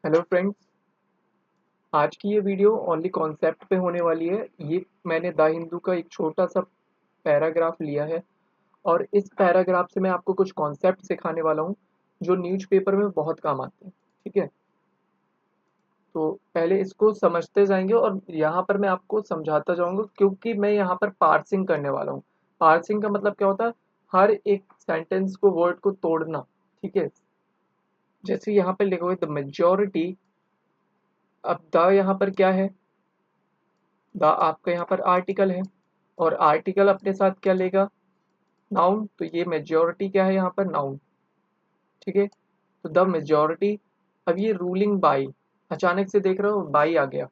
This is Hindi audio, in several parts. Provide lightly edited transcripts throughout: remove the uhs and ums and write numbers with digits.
Hello friends. आज की ये वीडियो ओनली कॉन्सेप्ट पे होने वाली है। ये मैंने द हिंदू का एक छोटा सा पैराग्राफ लिया है और इस पैराग्राफ से मैं आपको कुछ कॉन्सेप्ट सिखाने वाला हूँ जो न्यूज़पेपर में बहुत काम आते हैं। ठीक है, तो पहले इसको समझते जाएंगे और यहाँ पर मैं आपको समझाता जाऊँगा क्योंकि मैं यहाँ पर पार्सिंग करने वाला हूँ। पार्सिंग का मतलब क्या होता है? हर एक सेंटेंस को, वर्ड को तोड़ना। ठीक है, जैसे यहाँ पे लिखा हुआ है द मेजोरिटी। अब द यहाँ पर क्या है? द आपका यहाँ पर आर्टिकल है और आर्टिकल अपने साथ क्या लेगा? नाउन। तो ये मेजॉरिटी क्या है यहाँ पर? नाउन। ठीक है, तो द मेजॉरिटी। अब ये रूलिंग बाई, अचानक से देख रहे हो बाई आ गया।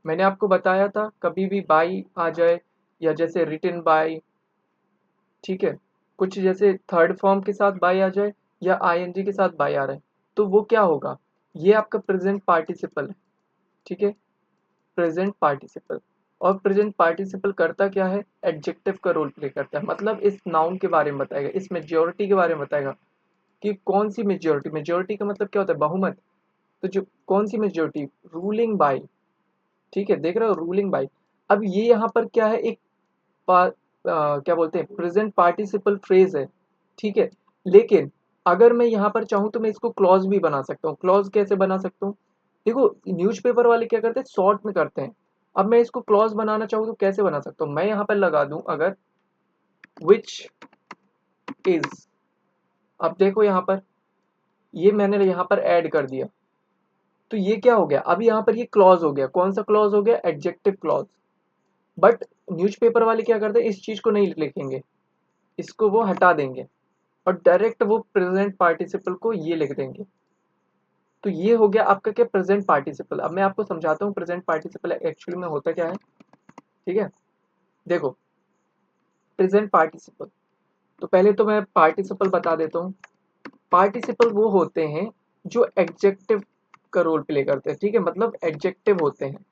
मैंने आपको बताया था कभी भी बाई आ जाए या जैसे रिटन बाई, ठीक है, कुछ जैसे थर्ड फॉर्म के साथ बाई आ जाए या आईएनजी के साथ बाई आ रहा है तो वो क्या होगा? ये आपका प्रेजेंट पार्टिसिपल है। ठीक है, प्रेजेंट पार्टिसिपल। और प्रेजेंट पार्टिसिपल करता क्या है? एडजेक्टिव का रोल प्ले करता है। मतलब इस नाउन के बारे में बताएगा, इस मेजोरिटी के बारे में बताएगा कि कौन सी मेजोरिटी। मेजोरिटी का मतलब क्या होता है? बहुमत। तो जो कौन सी मेजोरिटी? Ruling bye. ठीक है, देख रहे हो, रूलिंग बाय। अब ये यहाँ पर क्या है? एक क्या बोलते हैं, प्रेजेंट पार्टिसिपल फ्रेज है। ठीक है, लेकिन अगर मैं यहाँ पर चाहूँ तो मैं इसको क्लॉज भी बना सकता हूँ। क्लॉज कैसे बना सकता हूँ? देखो, न्यूज़पेपर वाले क्या करते हैं, शॉर्ट में करते हैं। अब मैं इसको क्लॉज बनाना चाहूँ तो कैसे बना सकता हूँ? मैं यहाँ पर लगा दूं अगर विच इज। अब देखो यहाँ पर, ये मैंने यहाँ पर ऐड कर दिया तो ये क्या हो गया? अब यहाँ पर ये क्लॉज हो गया। कौन सा क्लॉज हो गया? Adjective clause. बट न्यूज़पेपर वाले क्या करते हैं, इस चीज को नहीं लिखेंगे, इसको वो हटा देंगे और डायरेक्ट वो प्रेजेंट पार्टिसिपल को ये लिख देंगे। तो ये हो गया आपका क्या? Present participle. अब मैं आपको समझाता हूँ प्रेजेंट पार्टिसिपल एक्चुअली में होता क्या है। ठीक है, देखो, प्रेजेंट पार्टिसिपल, तो पहले तो मैं पार्टिसिपल बता देता हूँ। पार्टिसिपल वो होते हैं जो एडजेक्टिव का रोल प्ले करते हैं। ठीक है, मतलब एडजेक्टिव होते हैं,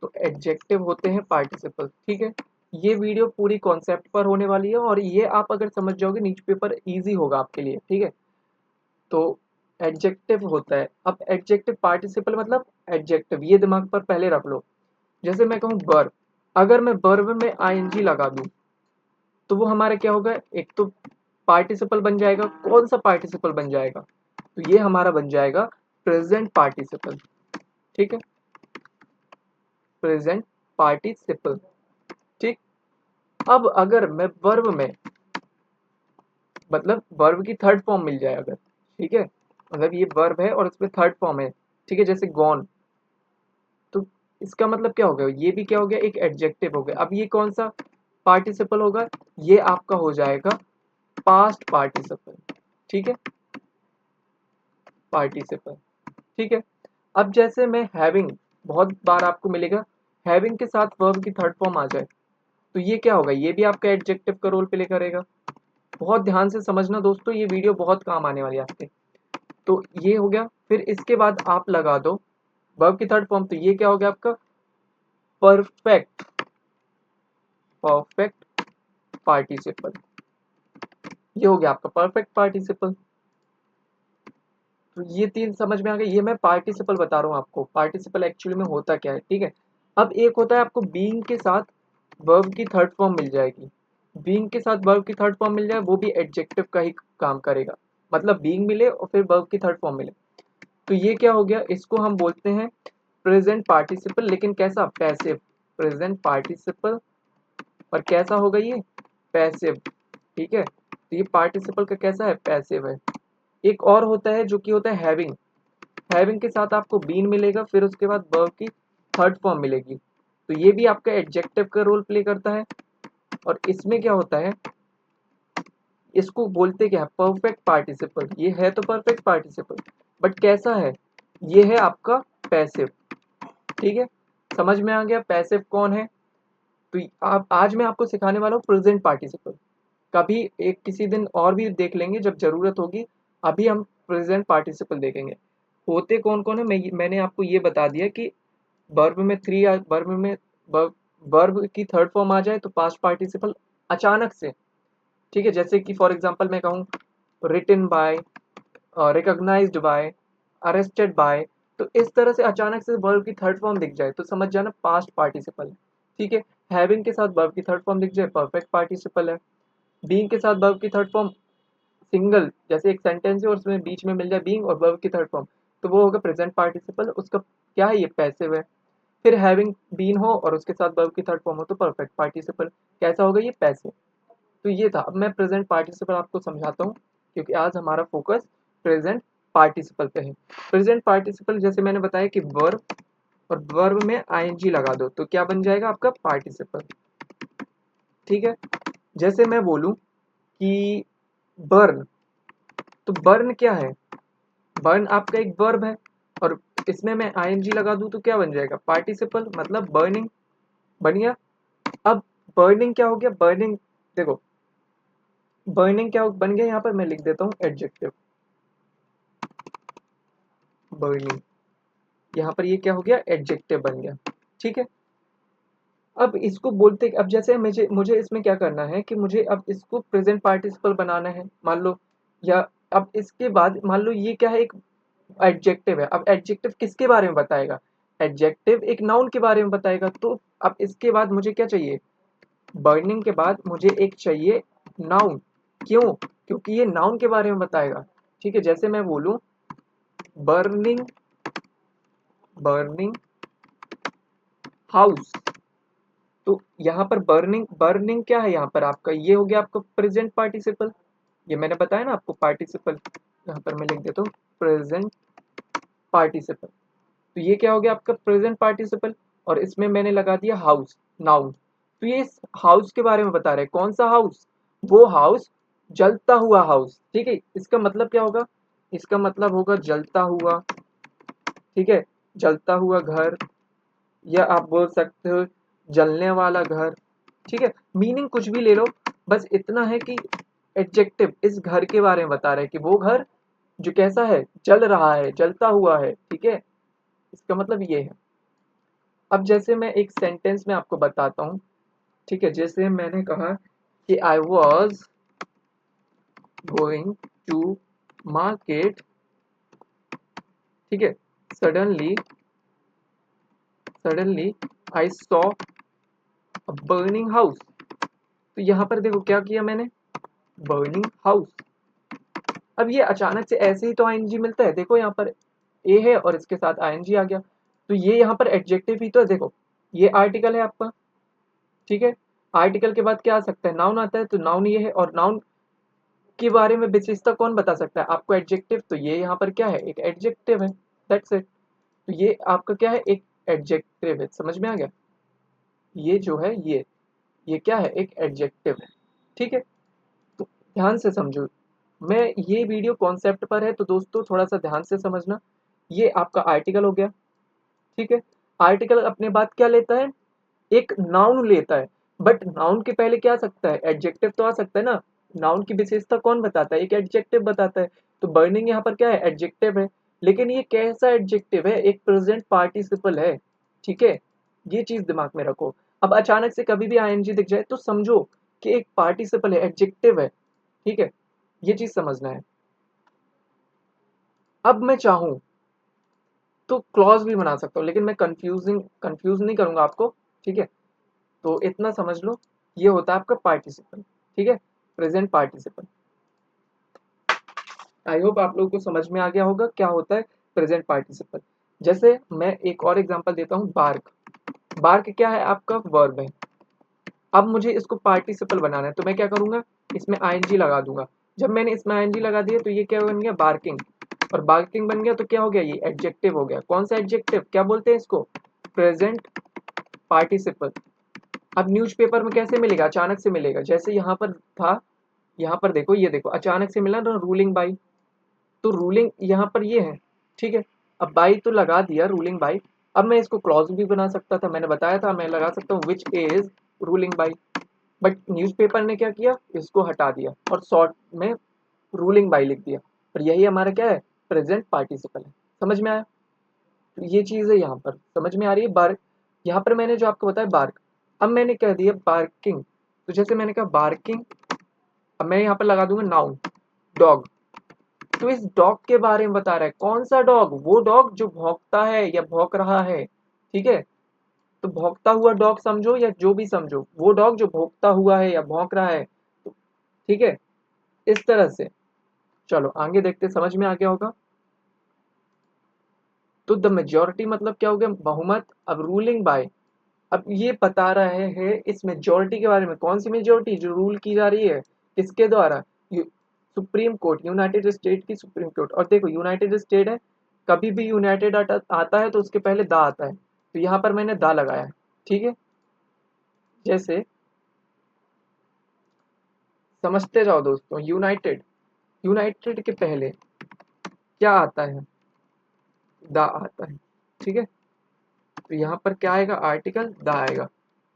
तो एडजेक्टिव होते हैं पार्टिसिपल। ठीक है, ये वीडियो पूरी कॉन्सेप्ट पर होने वाली है और ये आप अगर समझ जाओगे न्यूज़पेपर इजी होगा आपके लिए। ठीक है, तो एडजेक्टिव होता है। अब एडजेक्टिव पार्टिसिपल मतलब एडजेक्टिव, ये दिमाग पर पहले रख लो। जैसे मैं कहूँ वर्ब, अगर मैं वर्ब में आईएनजी लगा दूं तो वो हमारा क्या होगा? एक तो पार्टिसिपल बन जाएगा। कौन सा पार्टिसिपल बन जाएगा? तो ये हमारा बन जाएगा प्रेजेंट पार्टिसिपल। ठीक है, प्रेजेंट पार्टिसिपल। ठीक, अब अगर मैं वर्ब में, मतलब वर्ब की थर्ड फॉर्म मिल जाए अगर, ठीक है, मतलब ये वर्ब है और इसमें थर्ड फॉर्म है, ठीक है, जैसे गॉन, तो इसका मतलब क्या हो गया? ये भी क्या हो गया? एक एडजेक्टिव हो गया। अब ये कौन सा पार्टिसिपल होगा? ये आपका हो जाएगा पास्ट पार्टिसिपल। ठीक है, पार्टिसिपल। ठीक है, अब जैसे मैं हैविंग, बहुत बार आपको मिलेगा, हैविंग के साथ वर्ब की थर्ड फॉर्म आ जाए तो ये क्या होगा? ये भी आपका एडजेक्टिव का रोल प्ले करेगा। बहुत ध्यान से समझना दोस्तों, ये वीडियो बहुत काम आने वाली है आपके। तो ये हो गया, फिर इसके बाद आप लगा दो वर्ब की थर्ड फॉर्म, तो ये क्या हो गया आपका? Perfect, perfect participle. ये हो गया आपका परफेक्ट पार्टिसिपल। तो ये तीन समझ में आ गए। ये मैं पार्टिसिपल बता रहा हूँ आपको, पार्टिसिपल एक्चुअली में होता क्या है। ठीक है, अब एक होता है आपको बीइंग के साथ वर्ब की थर्ड फॉर्म मिल जाएगी। बीइंग के साथ वर्ब की थर्ड फॉर्म मिल जाए, वो भी एडजेक्टिव का ही काम करेगा। मतलब बीइंग मिले और फिर वर्ब की थर्ड फॉर्म मिले, तो ये क्या हो गया? इसको हम बोलते हैं प्रेजेंट पार्टिसिपल, लेकिन कैसा? पैसिव। प्रेजेंट पार्टिसिपल, और कैसा होगा ये? पैसिव। ठीक है, तो ये पार्टिसिपल का कैसा है? पैसिव है। एक और होता है जो कि होता है हैविंग। हैविंग के साथ आपको बीन मिलेगा, फिर उसके बाद वर्ब की थर्ड फॉर्म मिलेगी, तो ये भी आपका एडजेक्टिव का रोल प्ले करता है। और इसमें क्या होता है? इसको बोलते क्या है? Perfect participle. ये है तो परफेक्ट पार्टिसिपल, बट कैसा है? ये है आपका पैसिव। ठीक है, समझ में आ गया पैसिव कौन है? तो आप, आज मैं आपको सिखाने वाला हूँ प्रेजेंट पार्टिसिपल। कभी एक किसी दिन और भी देख लेंगे जब जरूरत होगी। अभी हम प्रेजेंट पार्टिसिपल देखेंगे। होते कौन कौन है? मैंने आपको ये बता दिया कि वर्ब में वर्ब में वर्ब की थर्ड फॉर्म आ जाए तो पास्ट पार्टिसिपल अचानक से। ठीक है, जैसे कि फॉर एग्जांपल मैं कहूँ written by, recognised by, arrested by, तो इस तरह से अचानक से वर्ब की थर्ड फॉर्म दिख जाए तो समझ जाना पास्ट पार्टिसिपल है। ठीक है, हैविंग के साथ वर्ब की थर्ड फॉर्म दिख जाए परफेक्ट पार्टिसिपल है। बीइंग के साथ वर्ब की थर्ड फॉर्म सिंगल, जैसे एक सेंटेंस है और उसमें बीच में मिल जाए बीइंग और वर्ब की थर्ड फॉर्म, तो वो होगा प्रेजेंट पार्टिसिपल, उसका क्या है, ये पैसिव है। फिर हैविंग बीन हो और उसके साथ वर्ब की थर्ड फॉर्म हो तो परफेक्ट पार्टिसिपल, कैसा होगा, ये पैसिव। तो ये था। अब मैं प्रेजेंट पार्टिसिपल आपको समझाता हूँ, क्योंकि आज हमारा फोकस प्रेजेंट पार्टिसिपल पे है। प्रेजेंट पार्टिसिपल जैसे मैंने बताया कि वर्ब और वर्ब में आईएनजी लगा दो तो क्या बन जाएगा आपका पार्टिसिपल। ठीक है, जैसे मैं बोलूं कि बर्न, तो बर्न क्या है, बर्न आपका एक वर्ब है और इसमें मैं आईएनजी लगा दूं तो क्या बन जाएगा, पार्टिसिपल, मतलब बर्निंग बन गया। अब बर्निंग क्या हो गया, बर्निंग देखो, बर्निंग क्या बन गया, यहाँ पर मैं लिख देता हूँ एडजेक्टिव बर्निंग, यहाँ पर ये क्या हो गया, एडजेक्टिव बन गया। ठीक है, अब इसको बोलते, अब जैसे मुझे मुझे इसमें क्या करना है कि मुझे अब इसको प्रेजेंट पार्टिसिपल बनाना है मान लो, या अब इसके बाद मान लो ये क्या है, एक एडजेक्टिव है। अब एडजेक्टिव किसके बारे में बताएगा, एडजेक्टिव एक नाउन के बारे में बताएगा। तो अब इसके बाद मुझे क्या चाहिए, बर्निंग के बाद मुझे एक चाहिए नाउन। क्यों, क्योंकि ये नाउन के बारे में बताएगा। ठीक है, जैसे मैं बोलूं बर्निंग, बर्निंग हाउस, तो यहाँ पर बर्निंग, बर्निंग क्या है, यहाँ पर आपका ये हो गया आपका प्रेजेंट पार्टिसिपल। ये मैंने बताया ना आपको पार्टिसिपल, यहाँ पर मैं लिख देता हूँ प्रेजेंट पार्टिसिपल। तो ये क्या हो गया आपका प्रेजेंट पार्टिसिपल, और इसमें मैंने लगा दिया हाउस, नाउन। तो ये इस हाउस के बारे में बता रहे हैं, कौन सा हाउस, वो हाउस, जलता हुआ हाउस। ठीक है, इसका मतलब क्या होगा, इसका मतलब होगा जलता हुआ। ठीक है, जलता हुआ घर, या आप बोल सकते हो जलने वाला घर। ठीक है, मीनिंग कुछ भी ले लो, बस इतना है कि एडजेक्टिव इस घर के बारे में बता रहे हैं कि वो घर जो कैसा है, जल रहा है, जलता हुआ है। ठीक है, इसका मतलब ये है। अब जैसे मैं एक सेंटेंस में आपको बताता हूँ। ठीक है, जैसे मैंने कहा कि I was going to market, ठीक है, suddenly, suddenly I saw a burning house. तो यहाँ पर देखो क्या किया मैंने, बर्निंग हाउस। अब ये अचानक से ऐसे ही तो आईएनजी मिलता है, देखो यहाँ पर ए है और इसके साथ आईएनजी आ गया, तो ये यहाँ पर एडजेक्टिव ही तो है। देखो ये आर्टिकल है आपका, ठीक है, आर्टिकल के बाद क्या आ सकता है, नाउन आता है, तो नाउन ये है, और नाउन के बारे में विशेषता कौन बता सकता है आपको, एडजेक्टिव। तो ये यहाँ पर क्या है, एक एडजेक्टिव है, दैट्स इट। तो ये आपका क्या है, एक एडजेक्टिव है, समझ में आ गया, ये जो है ये क्या है, एक एडजेक्टिव है। ठीक है, तो ध्यान से समझो, मैं ये वीडियो कॉन्सेप्ट पर है, तो दोस्तों थोड़ा सा ध्यान से समझना। ये आपका आर्टिकल हो गया, ठीक है, आर्टिकल अपने बाद क्या लेता है, एक नाउन लेता है, बट नाउन के पहले क्या आ सकता है, एडजेक्टिव तो आ सकता है ना। नाउन की विशेषता कौन बताता है, एक एडजेक्टिव बताता है। तो बर्निंग यहाँ पर क्या है, एडजेक्टिव है, लेकिन ये कैसा एडजेक्टिव है, एक प्रेजेंट पार्टिसिपल है। ठीक है, ये चीज दिमाग में रखो। अब अचानक से कभी भी आईएनजी दिख जाए तो समझो कि एक पार्टिसिपल है, एडजेक्टिव है। ठीक है, ये चीज समझना है। अब मैं चाहूं तो क्लॉज भी बना सकता हूँ, लेकिन मैं कंफ्यूज नहीं करूंगा आपको। ठीक है, तो इतना समझ लो, ये होता है आपका पार्टिसिपल। ठीक है, प्रेजेंट पार्टिसिपल। आई होप आप लोगों को समझ में आ गया होगा क्या होता है प्रेजेंट पार्टिसिपल। जैसे मैं एक और एग्जांपल देता हूँ, बार्क। बार्क क्या है, आपका वर्ब है। अब मुझे इसको पार्टिसिपल बनाना है, तो मैं क्या करूंगा, इसमें आईएनजी लगा दूंगा। जब मैंने इसमें आईएनजी लगा दिया तो ये क्या बन गया, बार्किंग। और बार्किंग बन गया तो क्या हो गया, ये एडजेक्टिव हो गया। कौन सा एडजेक्टिव, क्या बोलते हैं इसको, प्रेजेंट पार्टिसिपल। अब न्यूज़पेपर में कैसे मिलेगा, अचानक से मिलेगा, जैसे यहाँ पर था, यहाँ पर देखो, ये देखो अचानक से मिला ना, रूलिंग बाई। तो रूलिंग यहाँ पर ये है, ठीक है। अब बाई तो लगा दिया, रूलिंग बाई। अब मैं इसको क्लॉज भी बना सकता था, मैंने बताया था मैं लगा सकता हूँ which is ruling by. But newspaper ने क्या किया, इसको हटा दिया और शॉर्ट में रूलिंग बाई लिख दिया। और यही हमारा क्या है, प्रेजेंट पार्टिसिपल है। समझ में आया, तो ये चीज है, यहाँ पर समझ में आ रही है। बार्क, यहाँ पर मैंने जो आपको बताया बार्क, अब मैंने कह दिया बार्किंग। तो जैसे मैंने कहा बार्किंग, अब मैं यहाँ पर लगा दूंगा नाउन, डॉग। तो इस डॉग के बारे में बता रहा है। कौन सा डॉग? वो डॉग जो भौंकता है या भौंक रहा है। ठीक है, तो भौंकता हुआ डॉग समझो या जो भी समझो, वो डॉग जो भौंकता हुआ है या भौंक रहा है। तो ठीक है, इस तरह से। चलो आगे देखते, समझ में आ गया होगा। तो द मेजोरिटी मतलब क्या हो गया? बहुमत। अब रूलिंग बाय, अब ये बता रहा है इस मेजोरिटी के बारे में। कौन सी मेजोरिटी जो रूल की जा रही है? किसके द्वारा? सुप्रीम कोर्ट, यूनाइटेड स्टेट की सुप्रीम कोर्ट। और देखो यूनाइटेड स्टेट है, कभी भी यूनाइटेड आता है तो उसके पहले दा आता है, तो यहाँ पर मैंने दा लगाया है। ठीक है, जैसे समझते जाओ दोस्तों। यूनाइटेड, यूनाइटेड के पहले क्या आता है? दा आता है। ठीक है, तो यहाँ पर क्या आएगा? आर्टिकल द आएगा।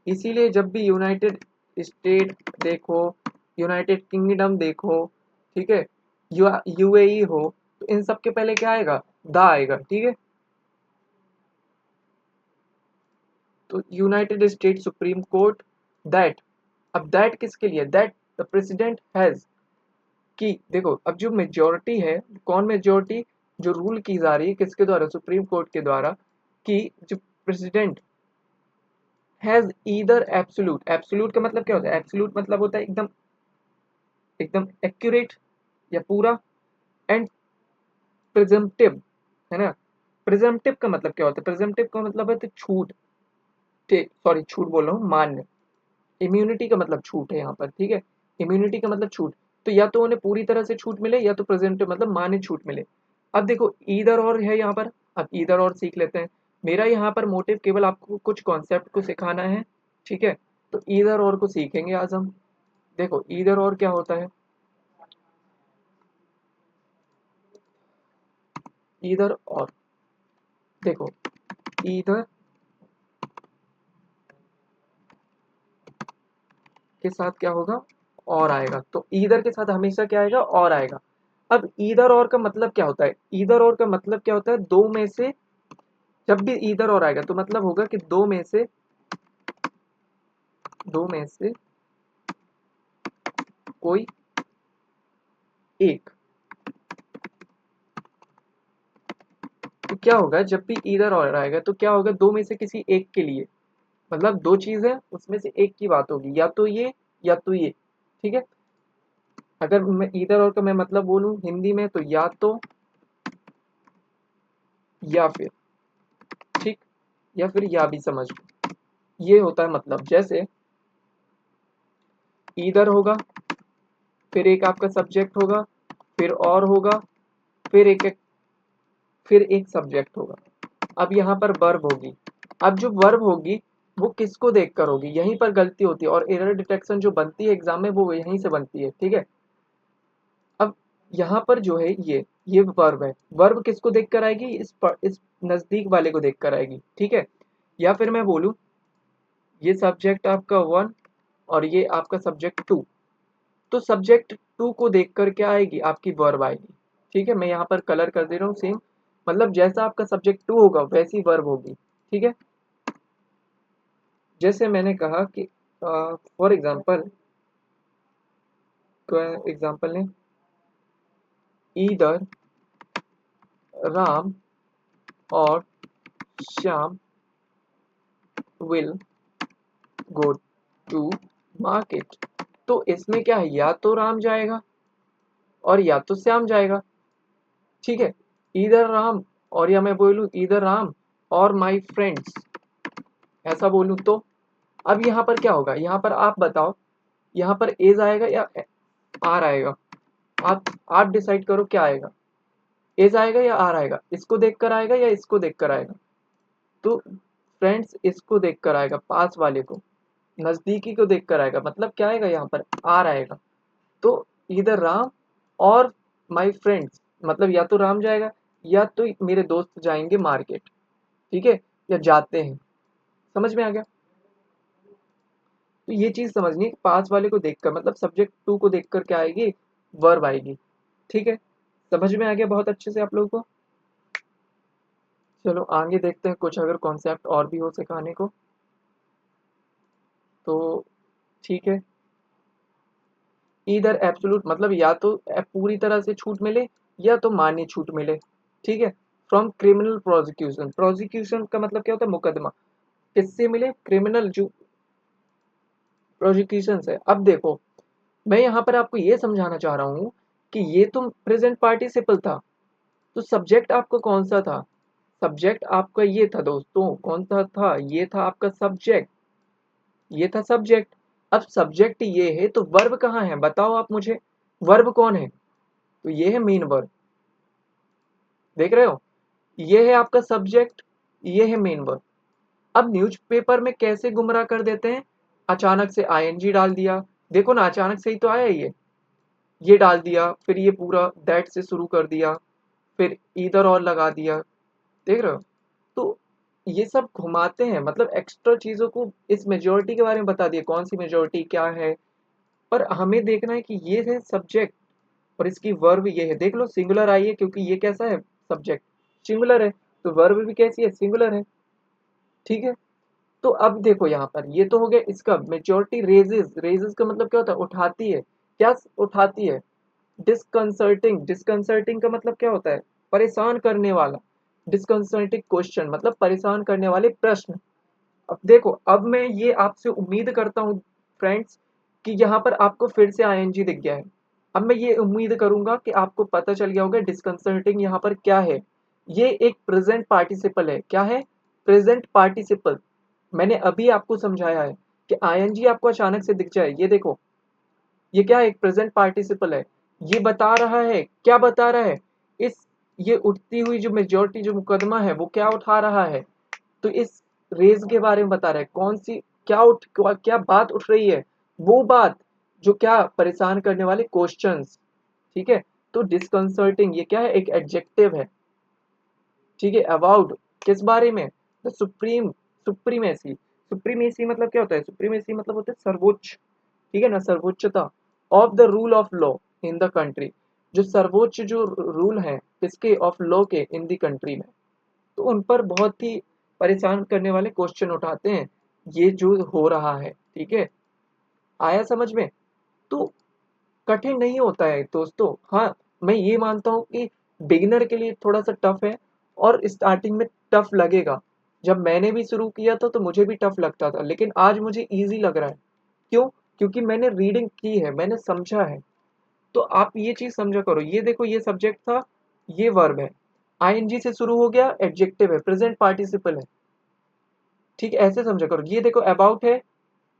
इसीलिए जब भी यूनाइटेड स्टेट देखो, यूनाइटेड किंगडम देखो, ठीक है, यूएई हो, तो इन सब के पहले क्या आएगा? द आएगा। ठीक है, तो United state supreme court that. अब दैट किसके लिए? दैट द प्रेसिडेंट हैज, कि देखो अब जो मेजोरिटी है, कौन मेजोरिटी? जो रूल की जा रही है किसके द्वारा? सुप्रीम कोर्ट के द्वारा, कि जो president has either absolute. Absolute का मतलब क्या होता है? एब्सोल्यूट मतलब होता है एकदम, एकदम एक्यूरेट या पूरा, एंड प्रिजम्पटिव, है ना। प्रिजम्पटिव का मतलब क्या होता है? प्रिजम्पटिव का मतलब है तो छूट, सॉरी छूट बोल रहा हूँ, मान्य। इम्यूनिटी का मतलब छूट है यहाँ पर। ठीक है, इम्यूनिटी का मतलब छूट। तो या तो उन्हें पूरी तरह से छूट मिले या तो प्रेजेंटिव मतलब मान्य छूट मिले। अब देखो ईदर और है यहाँ पर। अब ईदर और सीख लेते हैं। मेरा यहाँ पर मोटिव केवल आपको कुछ कॉन्सेप्ट को सिखाना है। ठीक है, तो ईदर और को सीखेंगे आज हम। देखो ईदर और क्या होता है? ईदर और, देखो ईदर के साथ क्या होगा? और आएगा। तो ईदर के साथ हमेशा क्या आएगा? और आएगा। अब ईदर और का मतलब क्या होता है? ईदर और का मतलब क्या होता है? दो में से, जब भी ईदर और आएगा तो मतलब होगा कि दो में से कोई एक। तो क्या होगा जब भी ईदर और आएगा? तो क्या होगा? दो में से किसी एक के लिए, मतलब दो चीज है उसमें से एक की बात होगी, या तो ये या तो ये। ठीक है, अगर मैं ईदर और का मैं मतलब बोलूं हिंदी में तो या तो या फिर। ठीक, या फिर या भी समझ लो, ये होता है मतलब। जैसे ईदर होगा, फिर एक आपका सब्जेक्ट होगा, फिर और होगा, फिर एक सब्जेक्ट होगा। अब यहाँ पर वर्ब होगी। अब जो वर्ब होगी वो किसको देखकर होगी? यहीं पर गलती होती है, और एरर डिटेक्शन जो बनती है एग्जाम में वो यहीं से बनती है। ठीक है, अब यहाँ पर जो है ये वर्ब है। वर्ब किसको देखकर आएगी? इस नजदीक वाले को देखकर आएगी। ठीक है, या फिर मैं बोलूँ ये सब्जेक्ट आपका वन और ये आपका सब्जेक्ट टू, तो सब्जेक्ट टू को देखकर क्या आएगी? आपकी वर्ब आएगी। ठीक है, मैं यहाँ पर कलर कर दे रहा हूँ सेम, मतलब जैसा आपका सब्जेक्ट टू होगा वैसी वर्ब होगी। ठीक है, जैसे मैंने कहा कि फॉर एग्जाम्पल, एग्जाम्पल लें, ईदर राम और Shyam will go to market. तो इसमें क्या है? या तो राम जाएगा और या तो श्याम जाएगा। ठीक है, ईदर राम, और या मैं बोलूँ ईदर राम और माई फ्रेंड्स, ऐसा बोलूँ तो। अब यहाँ पर क्या होगा? यहाँ पर आप बताओ, यहाँ पर एज आएगा या आर आएगा? आप डिसाइड करो क्या आएगा। एज आएगा या आर आएगा? इसको देखकर आएगा या इसको देखकर आएगा? तो फ्रेंड्स इसको देखकर आएगा, पास वाले को, नजदीकी को देखकर आएगा। मतलब क्या आएगा? यहाँ पर आर आएगा। तो इधर राम और माय फ्रेंड्स, मतलब या तो राम जाएगा या तो मेरे दोस्त जाएंगे मार्केट। ठीक है, या जाते हैं। समझ में आ गया? तो ये चीज समझनी है कि पास वाले को देखकर मतलब सब्जेक्ट टू को देखकर क्या आएगी? वर्ब आएगी। ठीक है, समझ में आ गया बहुत अच्छे से आप लोगों को। चलो आगे देखते हैं कुछ अगर कॉन्सेप्ट और भी हो सिखाने को तो। ठीक है, ईदर एब्सोल्यूट मतलब या तो पूरी तरह से छूट मिले या तो मान्य छूट मिले, ठीक है। फ्रॉम क्रिमिनल प्रोसिक्यूशन, प्रोसिक्यूशन का मतलब क्या होता है, मुकदमा, किससे मिले, क्रिमिनल जो प्रोसिक्यूशन से। अब देखो मैं यहाँ पर आपको ये समझाना चाह रहा हूँ कि ये तो प्रेजेंट पार्टिसिपल था, तो सब्जेक्ट आपका कौन सा था, सब्जेक्ट आपका ये था दोस्तों, कौन सा था, ये था आपका सब्जेक्ट, ये था सब्जेक्ट। अब सब्जेक्ट ये है तो वर्ब कहाँ है बताओ आप मुझे, वर्ब कौन है, तो ये है मेन वर्ब, देख रहे हो, ये है आपका सब्जेक्ट, ये है मेन वर्ब। अब न्यूज़पेपर में कैसे गुमराह कर देते हैं, अचानक से आईएनजी डाल दिया, देखो ना अचानक से ही तो आया ये डाल दिया, फिर ये पूरा दैट से शुरू कर दिया, फिर ईदर और लगा दिया, देख रहे हो। तो ये सब घुमाते हैं, मतलब एक्स्ट्रा चीजों को, इस मेजोरिटी के बारे में बता दिया कौन सी मेजोरिटी क्या है, पर हमें देखना है कि ये है सब्जेक्ट और इसकी वर्ब ये है, देख लो सिंगुलर आई है क्योंकि ये कैसा है, सब्जेक्ट सिंगुलर है, तो वर्ब भी कैसी है, सिंगुलर है, ठीक है। तो अब देखो यहाँ पर ये तो हो गया इसका मेजोरिटी रेजेस, रेजेस का मतलब क्या होता है, उठाती है, क्या उठाती है, डिस्कंसर्टिंग, डिस्कंसर्टिंग का मतलब क्या होता है, परेशान करने वाला, डिस्कंसर्टिंग क्वेश्चन मतलब परेशान करने वाले प्रश्न। अब देखो अब मैं ये आपसे उम्मीद करता हूँ फ्रेंड्स कि यहाँ पर आपको फिर से आईएनजी दिख गया है। अब मैं ये उम्मीद करूंगा कि आपको पता चल गया होगा डिस्कंसर्टिंग यहाँ पर क्या है, ये एक प्रेजेंट पार्टिसिपल है, क्या है, प्रेजेंट पार्टिसिपल। मैंने अभी आपको समझाया है कि आईएनजी आपको अचानक से दिख जाए, ये देखो ये क्या है, एक प्रेजेंट पार्टिसिपल है, ये बता रहा है, क्या बता रहा है, इस ये उठती हुई जो मेजोरिटी जो मुकदमा है वो क्या उठा रहा है, तो इस रेज के बारे में बता रहा है, कौन सी क्या बात उठ रही है, वो बात जो क्या परेशान करने वाले क्वेश्चंस, ठीक है। तो डिस्कंसर्टिंग ये क्या है, एक एडजेक्टिव है, ठीक है। अबाउट किस बारे में, द सुप्रीम, सुप्रीमेसी, सुप्रीमेसी मतलब क्या होता है, सुप्रीमेसी मतलब होता है सर्वोच्च, ठीक है ना, सर्वोच्चता, of the rule of law in the country, जो सर्वोच्च जो रूल है किसके, ऑफ लॉ के, इन द कंट्री में, तो उन पर बहुत ही परेशान करने वाले क्वेश्चन उठाते हैं, ये जो हो रहा है, ठीक है, आया समझ में। तो कठिन नहीं होता है दोस्तों, हाँ मैं ये मानता हूँ कि बिगिनर के लिए थोड़ा सा टफ है और स्टार्टिंग में टफ लगेगा, जब मैंने भी शुरू किया था तो मुझे भी टफ लगता था, लेकिन आज मुझे इजी लग रहा है, क्यों, क्योंकि मैंने रीडिंग की है, मैंने समझा है। तो आप ये चीज समझा करो, ये देखो ये सब्जेक्ट था, ये वर्ब है, आईएनजी से शुरू हो गया, एडजेक्टिव है, प्रेजेंट पार्टिसिपल है, ठीक है, ऐसे समझा करो। ये देखो अबाउट है,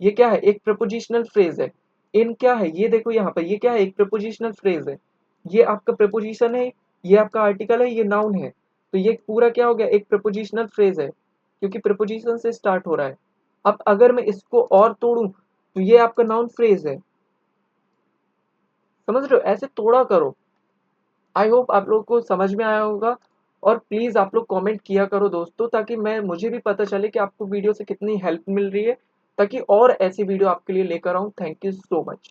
ये क्या है, एक प्रपोजिशनल फ्रेज है, इन क्या है, ये देखो यहाँ पर ये क्या है, एक प्रपोजिशनल फ्रेज है, ये आपका प्रपोजिशन है, ये आपका आर्टिकल है, ये नाउन है, तो ये पूरा क्या हो गया, एक प्रपोजिशनल फ्रेज है, क्योंकि प्रपोजिशन से स्टार्ट हो रहा है। अब अगर मैं इसको और तोड़ूं तो ये आपका नाउन फ्रेज है, समझ रहे हो, ऐसे तोड़ा करो। आई होप आप लोग को समझ में आया होगा, और प्लीज आप लोग कमेंट किया करो दोस्तों, ताकि मैं मुझे भी पता चले कि आपको वीडियो से कितनी हेल्प मिल रही है, ताकि और ऐसी वीडियो आपके लिए लेकर आऊं। Thank you so much.